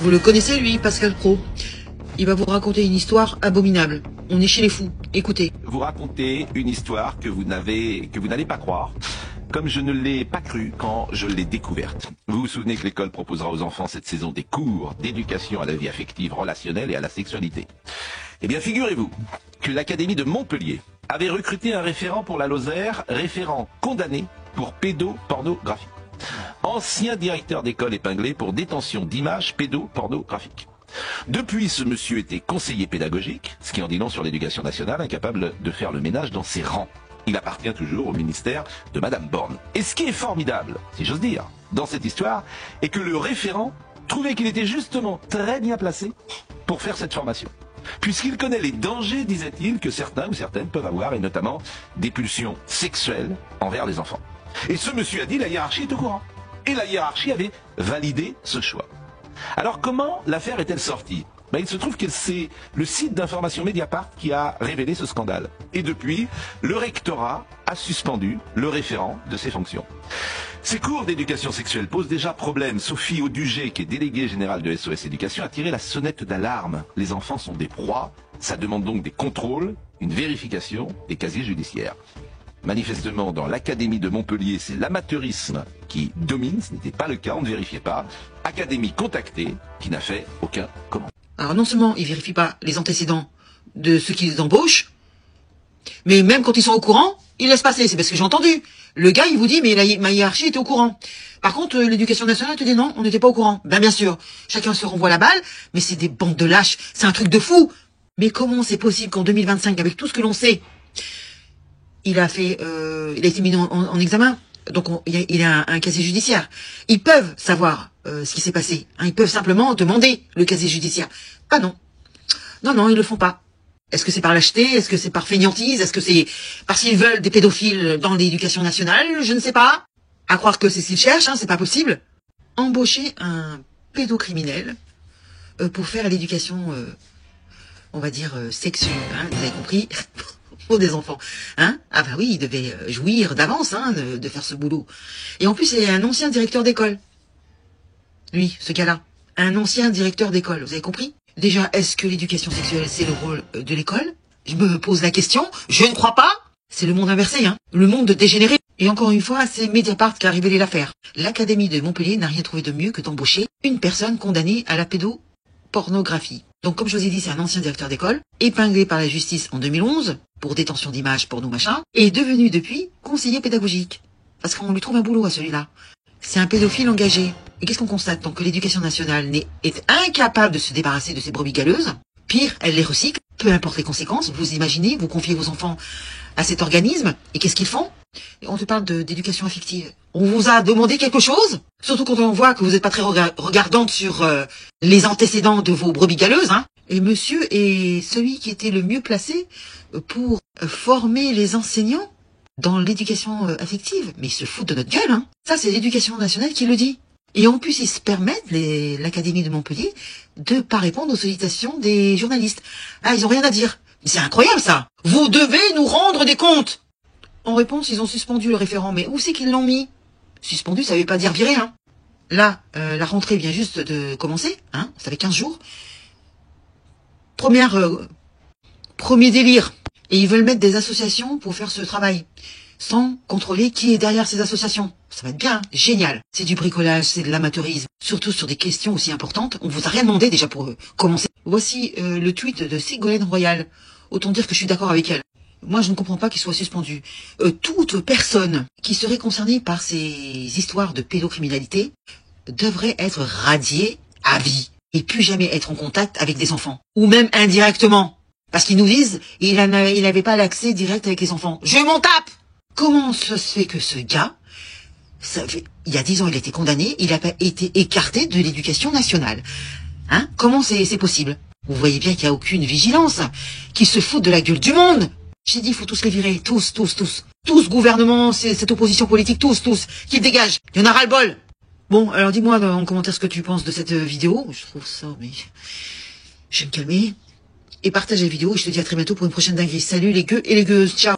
Vous le connaissez, lui, Pascal Praud. Il va vous raconter une histoire abominable. On est chez les fous. Écoutez. Vous racontez une histoire que vous n'allez pas croire, comme je ne l'ai pas cru quand je l'ai découverte. Vous vous souvenez que l'école proposera aux enfants cette saison des cours d'éducation à la vie affective, relationnelle et à la sexualité. Eh bien, figurez-vous que l'Académie de Montpellier avait recruté un référent pour la Lozère, référent condamné pour pédopornographie. Ancien directeur d'école épinglé pour détention d'images pédopornographiques. Depuis, ce monsieur était conseiller pédagogique, ce qui en dit long sur l'éducation nationale, incapable de faire le ménage dans ses rangs. Il appartient toujours au ministère de Madame Borne. Et ce qui est formidable, si j'ose dire, dans cette histoire, est que le référent trouvait qu'il était justement très bien placé pour faire cette formation. Puisqu'il connaît les dangers, disait-il, que certains ou certaines peuvent avoir, et notamment des pulsions sexuelles envers les enfants. Et ce monsieur a dit, la hiérarchie est au courant. Et la hiérarchie avait validé ce choix. Alors comment l'affaire est-elle sortie? Il se trouve que c'est le site d'information Mediapart qui a révélé ce scandale. Et depuis, le rectorat a suspendu le référent de ses fonctions. Ces cours d'éducation sexuelle posent déjà problème. Sophie Audugé, qui est déléguée générale de SOS Éducation, a tiré la sonnette d'alarme. Les enfants sont des proies, ça demande donc des contrôles, une vérification des casiers judiciaires. Manifestement, dans l'Académie de Montpellier, c'est l'amateurisme qui domine, ce n'était pas le cas, on ne vérifiait pas. Académie contactée, qui n'a fait aucun commentaire. Alors non seulement ils vérifient pas les antécédents de ceux qu'ils embauchent, mais même quand ils sont au courant, ils laissent passer. C'est parce que j'ai entendu. Le gars, il vous dit, mais ma hiérarchie était au courant. Par contre, l'éducation nationale te dit non, on n'était pas au courant. Bien sûr, chacun se renvoie la balle, mais c'est des bandes de lâches, c'est un truc de fou. Mais comment c'est possible qu'en 2025, avec tout ce que l'on sait, il a été mis en examen, donc il a un casier judiciaire. Ils peuvent savoir ce qui s'est passé. Hein, ils peuvent simplement demander le casier judiciaire. Ah non. Non, ils le font pas. Est-ce que c'est par lâcheté? Est-ce que c'est par fainéantise? Est-ce que c'est parce qu'ils veulent des pédophiles dans l'éducation nationale? Je ne sais pas. À croire que c'est ce qu'ils cherchent, hein, c'est pas possible. Embaucher un pédocriminel pour faire l'éducation, on va dire, sexuelle, hein, vous avez compris, pour des enfants. Hein? Ah bah oui, il devait jouir d'avance hein, de faire ce boulot. Et en plus, c'est un ancien directeur d'école. Lui, ce gars-là. Un ancien directeur d'école, vous avez compris? Déjà, est-ce que l'éducation sexuelle, c'est le rôle de l'école? Je me pose la question. Je ne crois pas. C'est le monde inversé, hein. Le monde dégénéré. Et encore une fois, c'est Mediapart qui a révélé l'affaire. L'Académie de Montpellier n'a rien trouvé de mieux que d'embaucher une personne condamnée à la pédopornographie. Donc, comme je vous ai dit, c'est un ancien directeur d'école, épinglé par la justice en 2011, pour détention d'images, porno machin, et devenu depuis conseiller pédagogique. Parce qu'on lui trouve un boulot à celui-là. C'est un pédophile engagé. Et qu'est-ce qu'on constate? Donc que l'éducation nationale est incapable de se débarrasser de ces brebis galeuses. Pire, elle les recycle, peu importe les conséquences. Vous imaginez, vous confiez vos enfants à cet organisme, et qu'est-ce qu'ils font? On te parle d'éducation affective. On vous a demandé quelque chose? Surtout quand on voit que vous n'êtes pas très regardante sur les antécédents de vos brebis galeuses. Hein. Et monsieur est celui qui était le mieux placé pour former les enseignants dans l'éducation affective. Mais ils se foutent de notre gueule. Hein. Ça, c'est l'éducation nationale qui le dit. Et en plus, ils se permettent, l'Académie de Montpellier, de pas répondre aux sollicitations des journalistes. Ah, ils ont rien à dire. Mais c'est incroyable, ça. Vous devez nous rendre des comptes. En réponse, ils ont suspendu le référent. Mais où c'est qu'ils l'ont mis? Suspendu, ça veut pas dire viré, hein. Là, la rentrée vient juste de commencer, hein. Ça fait 15 jours. Premier délire. Et ils veulent mettre des associations pour faire ce travail. Sans contrôler qui est derrière ces associations. Ça va être bien, génial. C'est du bricolage, c'est de l'amateurisme. Surtout sur des questions aussi importantes. On vous a rien demandé déjà pour commencer. Voici le tweet de Ségolène Royal. Autant dire que je suis d'accord avec elle. Moi, je ne comprends pas qu'il soit suspendu. Toute personne qui serait concernée par ces histoires de pédocriminalité devrait être radiée à vie. Et plus jamais être en contact avec des enfants. Ou même indirectement. Parce qu'ils nous disent, il n'avait pas l'accès direct avec les enfants. Je m'en tape! Comment ça se fait que ce gars, il y a 10 ans, il a été condamné, il n'a pas été écarté de l'éducation nationale. Hein? Comment c'est possible? Vous voyez bien qu'il n'y a aucune vigilance, qu'ils se foutent de la gueule du monde. J'ai dit, il faut tous les virer, tous. Tous, gouvernement, cette opposition politique, tous, qu'ils dégagent. Il y en a ras-le-bol. Bon, alors dis-moi en commentaire ce que tu penses de cette vidéo. Je trouve ça, mais... Je vais me calmer. Et partage la vidéo et je te dis à très bientôt pour une prochaine dinguerie. Salut les gueux et les gueuses, ciao.